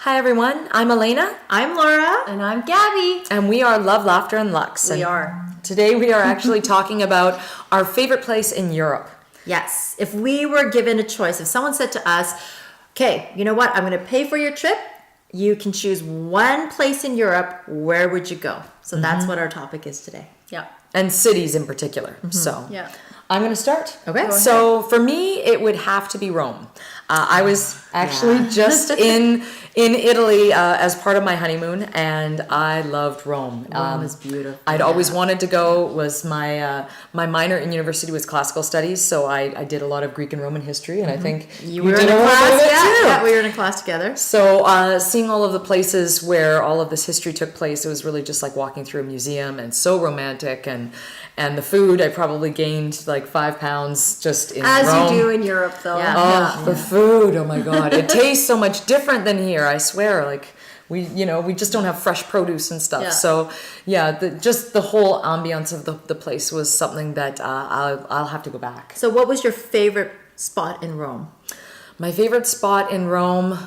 Hi everyone, I'm Elena. I'm Laura. And I'm Gabby. And we are Love, Laughter, and Luxe. We are. Today we are actually talking about our favorite place in Europe. Yes. If we were given a choice, if someone said to us, okay, you know what, I'm going to pay for your trip. You can choose one place in Europe. Where would you go? So that's what our topic is today. Yeah. And cities in particular. So Yeah. I'm going to start. Okay. So for me, it would have to be Rome. I was actually just in Italy as part of my honeymoon, and I loved Rome. Rome is beautiful. I'd always wanted to go. Was my my minor in university was classical studies, so I did a lot of Greek and Roman history, and I think You were did in a little bit class. of it too. Yeah, we were in a class together. So seeing all of the places where all of this history took place, it was really just like walking through a museum, and so romantic. And the food, I probably gained like 5 pounds just in As Rome. you do in Europe, though. Yeah. Oh, the food! Oh my God, it tastes so much different than here. I swear, like we just don't have fresh produce and stuff. Yeah. So yeah, just the whole ambiance of the place was something that I'll have to go back. So what was your favorite spot in Rome? My favorite spot in Rome.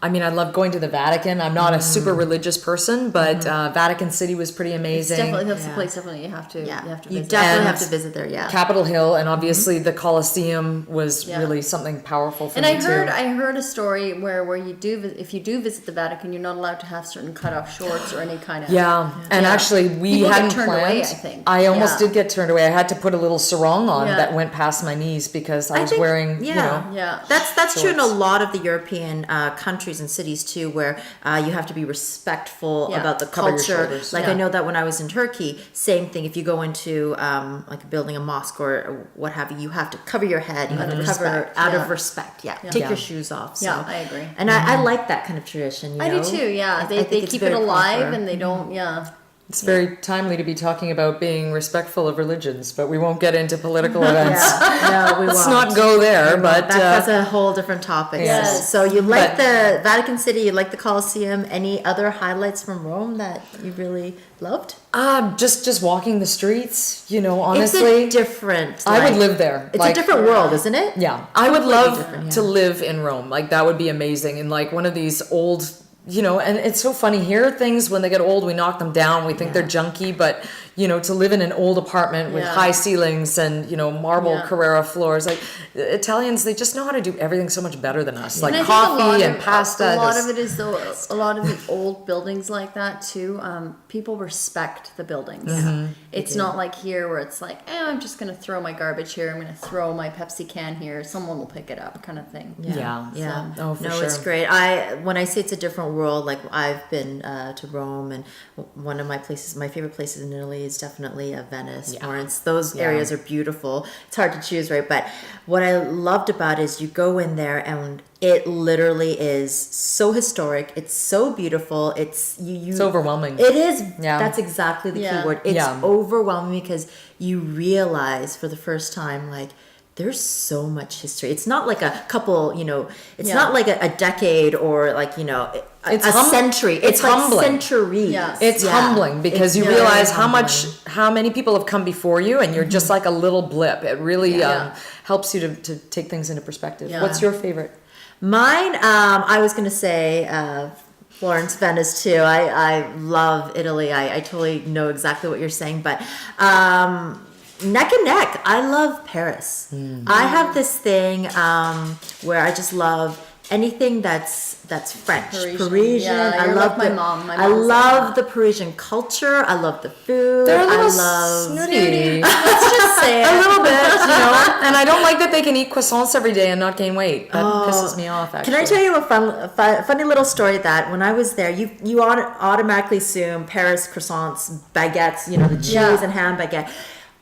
I mean, I love going to the Vatican. I'm not a super religious person, but Vatican City was pretty amazing. That's the place definitely you have to Yeah. you have to You visit. definitely And have to visit there, yeah. Capitol Hill, and obviously the Colosseum was Yeah. really something powerful for And me I heard a story where you do if you do visit the Vatican, you're not allowed to have certain cutoff shorts or any kind of Yeah, and Yeah. actually we People get hadn't turned planned. away, I think. I almost Yeah. did get turned away. I had to put a little sarong on Yeah. that went past my knees because I was think- wearing, yeah. Yeah. That's true in a shorts. lot of the European countries and cities too, where you have to be respectful Yeah. about the Cover your culture. shoulders. Like Yeah. I know that when I was in Turkey, same thing. If you go into like building a mosque or what have you, you have to cover your head. You have to cover Respect, out yeah. of respect. Yeah, Yeah. take Yeah. your shoes off. So. Yeah, I agree. And I like that kind of tradition. You I know? do too, yeah. I They think it's keep it very alive proper. and they don't It's very timely to be talking about being respectful of religions, but we won't get into political events. Yeah, no, we Let's won't. not go there, but That's a whole different topic. Yes. So you like But- the Vatican City, you like the Colosseum. Any other highlights from Rome that you really loved? just walking the streets, honestly. It's a different. I would like- live there. It's Like, a different world, isn't it? Yeah, I would Completely love different, to yeah. live in Rome. Like that would be amazing. And like one of these old, and it's so funny here. Things when they get old, we knock them down. We think they're junky, but to live in an old apartment with Yeah. high ceilings and marble Yeah. Carrera floors, like Italians, they just know how to do everything so much better than us. Like And I think a lot coffee and of- pasta. A lot just- of it is though. A lot of the old buildings like that too. People respect the buildings. It's not like here where it's like, I'm just gonna throw my garbage here. I'm gonna throw my Pepsi can here. Someone will pick it up, kind of thing. Yeah. Yeah. Oh, for no, sure. it's great. When I say it's a different world, like I've been to Rome, and one of my favorite places in Italy is definitely Venice, Florence. Those areas are beautiful. It's hard to choose, right? But what I loved about it is you go in there and it literally is so historic. It's so beautiful. It's overwhelming. It is. Yeah. That's exactly the Yeah. key word. It's Yeah. overwhelming because you realize for the first time, like, there's so much history. It's not like a couple, it's Yeah. not like a decade or like, It's a century. It's like humbling. centuries. Yeah. It's humbling because It's you very realize humbling. how many people have come before you, and you're just like a little blip. It really Yeah. helps you to take things into perspective. Yeah. What's your favorite? Mine, I was going to say Florence, Venice too. I love Italy. I totally know exactly what you're saying, but neck and neck. I love Paris. I have this thing where I just love anything that's French, Parisian. Yeah, I you're love like my mom. My I mom's like love that. the Parisian culture. I love the food. They're a little I love snooty. Let's just say A it. little bit, and I don't like that they can eat croissants every day and not gain weight. That pisses me off, actually. Can I tell you a funny little story that when I was there, you automatically assume Paris croissants, baguettes, the cheese Yeah. and ham baguette.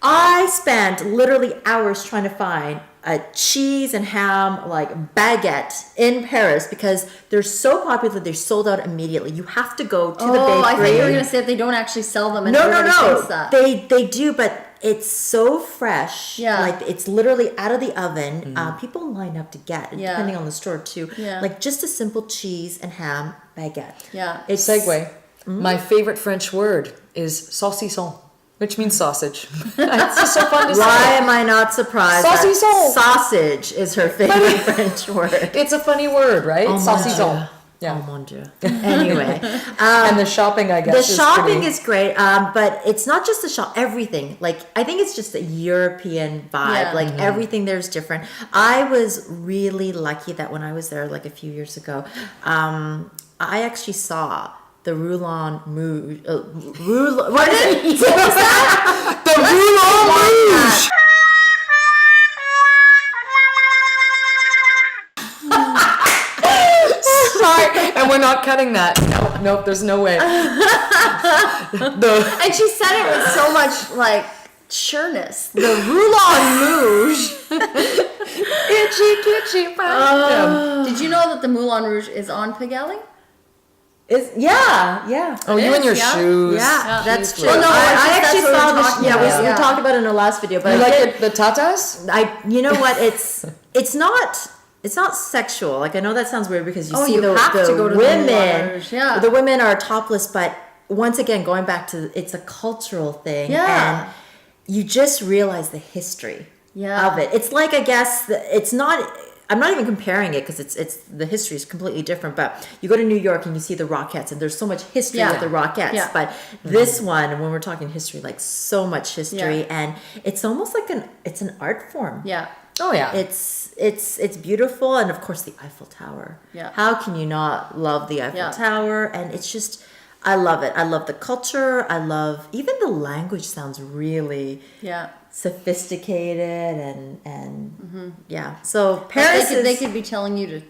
I spent literally hours trying to find a cheese and ham like baguette in Paris because they're so popular. They're sold out immediately. You have to go to the bakery. I thought you were gonna say that they don't actually sell them. And No. everybody thinks that. They do, but it's so fresh. Yeah. Like it's literally out of the oven. People line up to get, Yeah. depending on the store too. Yeah. Like just a simple cheese and ham baguette. Yeah. It's Segue. My favorite French word is saucisson, which means sausage. It's just so fun to say. Why am I not surprised? that Saucisson. Sausage is her favorite French word. It's a funny word, right? Oh my Saucisson. God. Yeah. Oh mon dieu. Anyway, And the shopping, I guess, the shopping pretty- is great, but it's not just the shop. Everything, like I think it's just a European vibe. Yeah. Like everything there's different. I was really lucky that when I was there, like a few years ago, I actually saw the Roulon Rouge. What is it? What was that? The Moulin Rouge! Sorry, and we're not cutting that. Nope, there's no way. And she said it with so much like sureness. The Roulon Rouge. Itchy, kitchy, Did you know that the Moulin Rouge is on Pig Alley? Yeah. Oh, you and your yeah. shoes. Yeah, that's Jeez, true. Louise. Well, no, I that's actually what we saw were this. talking Yeah, about. we Yeah. talked about it in the last video, but You I like did, the tatas? you know what? It's not sexual. Like I know that sounds weird because you Oh, see you the have to go to the Moulin women. Rouge, yeah. The women are topless, but once again, going back to it's a cultural thing, Yeah. and you just realize the history Yeah. of it. It's like I guess it's not. I'm not even comparing it because it's the history is completely different. But you go to New York and you see the Rockettes, and there's so much history Yeah. with the Rockettes. Yeah. But this one, when we're talking history, like so much history, Yeah. and it's almost like it's an art form. Yeah. Oh, yeah. It's beautiful, and of course the Eiffel Tower. Yeah. How can you not love the Eiffel Yeah. Tower? And it's just, I love it. I love the culture. I love even the language sounds really Yeah. sophisticated and yeah. So Paris They is could be telling you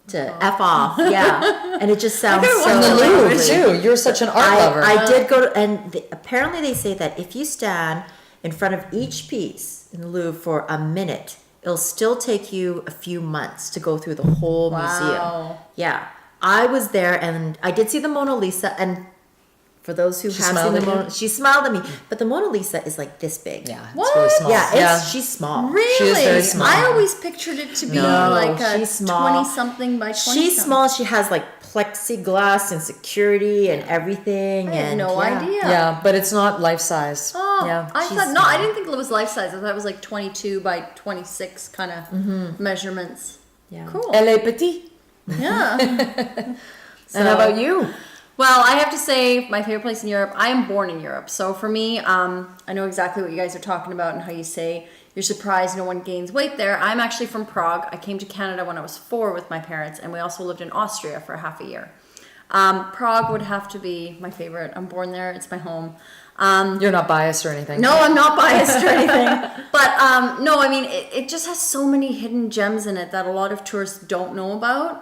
to f off. Yeah, and it just sounds so. And the So Louvre, lovely. too. You're such an art lover. I did go to, and apparently they say that if you stand in front of each piece in the Louvre for a minute, it'll still take you a few months to go through the whole museum. Wow. Yeah, I was there and I did see the Mona Lisa, and for those who have seen smiled the at you? Mona, she smiled at me, but the Mona Lisa is like this big. Yeah, it's What? really small. Yeah, she's small. Really? She is very small. I always pictured it to be No, like a she's small. 20-something by 20. She's small. She has like plexiglass and security and everything. I had and no yeah. idea. Yeah, but it's not life size. Oh, Yeah. I she's thought no. I small. didn't think it was life size. I thought it was like 22 by 26 kind of measurements. Yeah. Cool. Elle est petite. Yeah. And how about you? Well, I have to say, my favorite place in Europe, I am born in Europe. So for me, I know exactly what you guys are talking about and how you say you're surprised no one gains weight there. I'm actually from Prague. I came to Canada when I was 4 with my parents, and we also lived in Austria for half a year. Prague would have to be my favorite. I'm born there. It's my home. You're not biased or anything. No, I'm not biased or anything. But no, I mean, it just has so many hidden gems in it that a lot of tourists don't know about.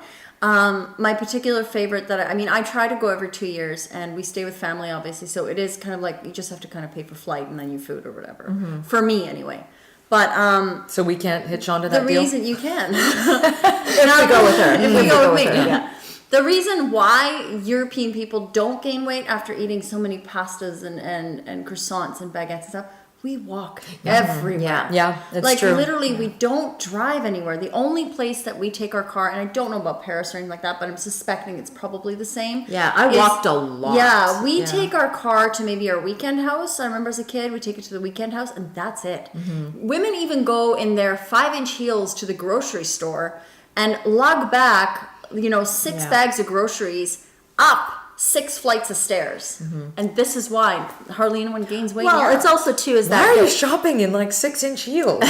My particular favorite I try to go every 2 years, and we stay with family, obviously. So it is kind of like you just have to kind of pay for flight and then your food or whatever. For me, anyway. But So we can't hitch onto the that deal? reason you can, If we go with her. if we go with me, her, yeah. The reason why European people don't gain weight after eating so many pastas and croissants and baguettes and stuff, we walk everywhere. Yeah, it's like true. literally, we don't drive anywhere. The only place that we take our car, and I don't know about Paris or anything like that, but I'm suspecting it's probably the same. Yeah, I walked a lot. Yeah, we Yeah. take our car to maybe our weekend house. I remember as a kid, we take it to the weekend house, and that's it. Women even go in their 5-inch heels to the grocery store and lug back, 6 Yeah. bags of groceries up 6 flights of stairs. And this is why hardly anyone gains weight. in Well, Europe. it's also too is Why that are you shopping in like 6-inch heels?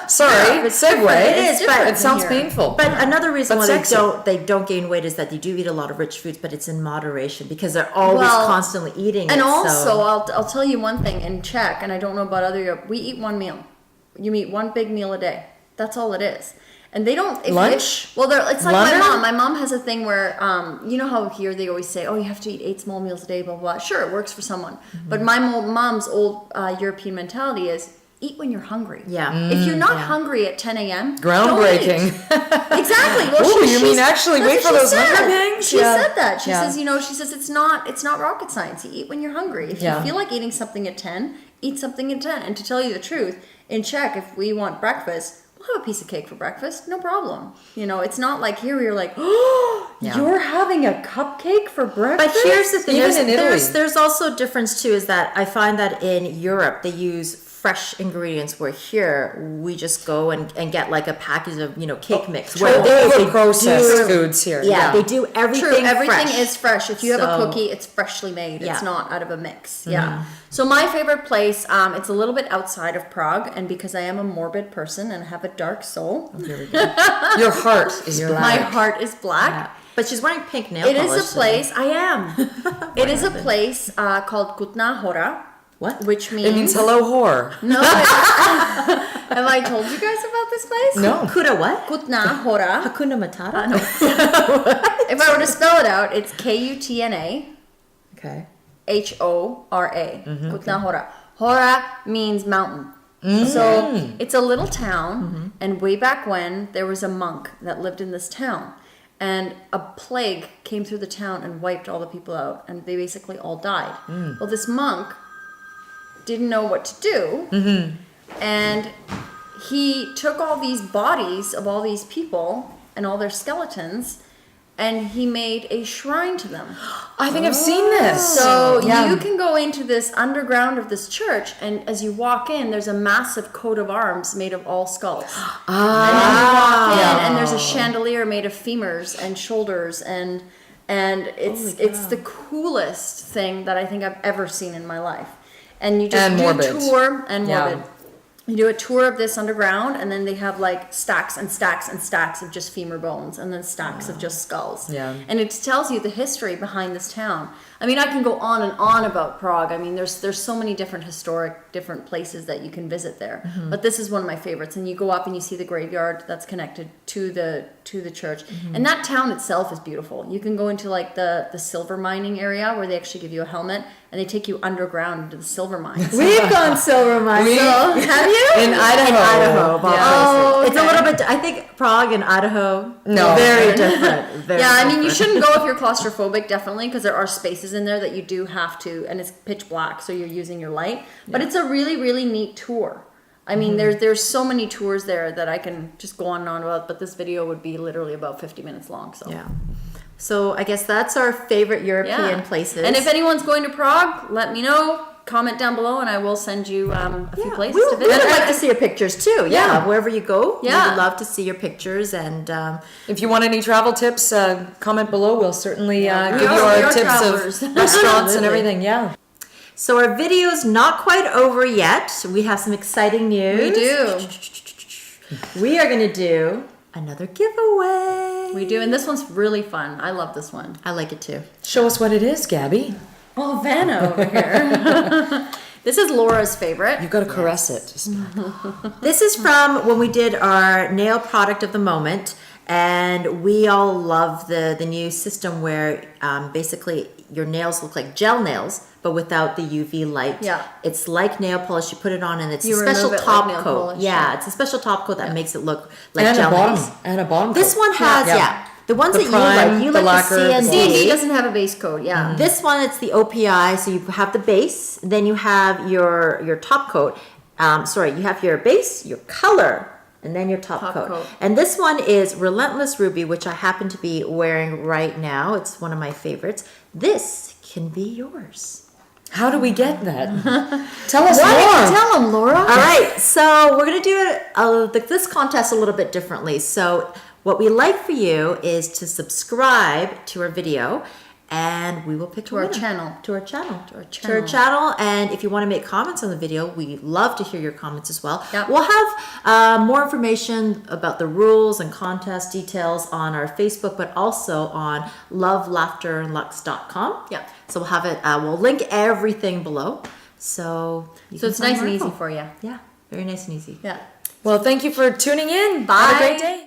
Sorry, it's segue. different. It is, but It sounds here. painful. But another reason But why sexy. they don't gain weight is that they do eat a lot of rich foods, but it's in moderation because they're always Well, constantly eating. And it, also, so. I'll tell you one thing in Czech, and I don't know about other Europe, we eat one meal. You eat one big meal a day. That's all it is. And they don't Lunch? it's like Lunner? my mom. My mom has a thing where you know how here they always say, "Oh, you have to eat 8 small meals a day." Blah blah. Sure, it works for someone, but my mom's old European mentality is eat when you're hungry. Yeah. If you're not Yeah. hungry at 10 a.m., Groundbreaking. don't eat. Exactly. Well, Ooh, you mean she's- actually that's wait what for she those hunger said. pangs? She Yeah. said that. She Yeah. says it's not rocket science. You eat when you're hungry. If Yeah. you feel like eating something at 10, eat something at 10. And to tell you the truth, in Czech, if we want breakfast, we'll have a piece of cake for breakfast, no problem. It's not like here we're like, oh, Yeah. you're having a cupcake for breakfast. But here's the thing: Even in Italy. there's also a difference too. Is that I find that in Europe they use fresh ingredients, where here we just go and get like a package of, cake mix. Where Where processed foods here. Yeah, they do everything True, everything fresh. is fresh. If you have a So- cookie, it's freshly made. Yeah. It's not out of a mix. Yeah. So my favorite place, it's a little bit outside of Prague, and because I am a morbid person and have a dark soul, Here we go. Your heart is black. my heart is black. Yeah. But she's wearing pink nail It polish. is a place. I am. It is a place called Kutna Hora, What? which means It means hello whore. No. Have I told you guys about this place? No. Kura what? Kutna Hora. Hakuna Matata? If I were to spell it out, it's Kutna Okay. Hora. Kutna Hora. Hora means mountain. So it's a little town, and way back when, there was a monk that lived in this town. And a plague came through the town and wiped all the people out, and they basically all died. Well, this monk didn't know what to do, and he took all these bodies of all these people and all their skeletons, and he made a shrine to them. I think I've seen this. So Yeah. you can go into this underground of this church, and as you walk in, there's a massive coat of arms made of all skulls. And then you walk in, and there's a chandelier made of femurs and shoulders, and it's the coolest thing that I think I've ever seen in my life. And you just And do morbid. a tour and Yeah. morbid. You do a tour of this underground, and then they have like stacks and stacks and stacks of just femur bones, and then stacks of just skulls. Yeah. And it tells you the history behind this town. I mean, I can go on and on about Prague. I mean, there's so many different different places that you can visit there. But this is one of my favorites. And you go up and you see the graveyard that's connected to the church. And that town itself is beautiful. You can go into like the silver mining area where they actually give you a helmet, and they take you underground into the silver mines. We've gone silver mine. So, have you? In Idaho. In Idaho, of all Yeah. places. Oh, It's a okay. little bit. I think Prague and Idaho. No. Very different. Very Yeah, I mean, you different. shouldn't go if you're claustrophobic, definitely, because there are spaces in there that you do have to, and it's pitch black, so you're using your light. But it's a really, really neat tour. I mean, there's so many tours there that I can just go on and on about, but this video would be literally about 50 minutes long. So Yeah. So I guess that's our favorite European Yeah. places. And if anyone's going to Prague, let me know. Comment down below, and I will send you a few places we to would visit. like to see your pictures too. Yeah, Yeah. wherever you go, we Yeah. would love to see your pictures. And If you want any travel tips, comment below. We'll certainly give We you are our tips travelers. of restaurants and Absolutely. everything. Yeah. so our video's not quite over yet. We have some exciting news. We do. We are going to do another giveaway. We do. And this one's really fun. I love this one. I like it too. Show us what it is, Gabby. Oh, Vanna over here. This is Laura's favorite. You've got to caress it. Just This is from when we did our nail product of the moment, and we all love the new system where basically your nails look like gel nails, but without the UV light. Yeah. It's like nail polish. You put it on, and it's You a special remove it like top nail coat. polish, Yeah, yeah. it's a special top coat that makes it look like and a gel bottom. nails. And a bottom. This coat. one has the ones The that prime, you like. You the like lacquer, the the C&D. C&D doesn't have a base coat, yeah. This one, it's the OPI. So you have the base, then you have your top coat. You have your base, your color, and then your top coat. And this one is Relentless Ruby, which I happen to be wearing right now. It's one of my favorites. This can be yours. How do we get that? Tell us Why more. didn't you tell him, Laura? All right, so we're gonna do this contest a little bit differently. So what we like for you is to subscribe to our video, and we will pick To our winner. channel. To our channel. To our To our channel. channel. And if you want to make comments on the video, we love to hear your comments as well. Yep. We'll have more information about the rules and contest details on our Facebook, but also on lovelaughterandlux.com. Yep. So we'll have it. We'll link everything below. So So it's find nice and more easy info. for you. Yeah, very nice and easy. Yeah. Well, thank you for tuning in. Bye. Have a great day.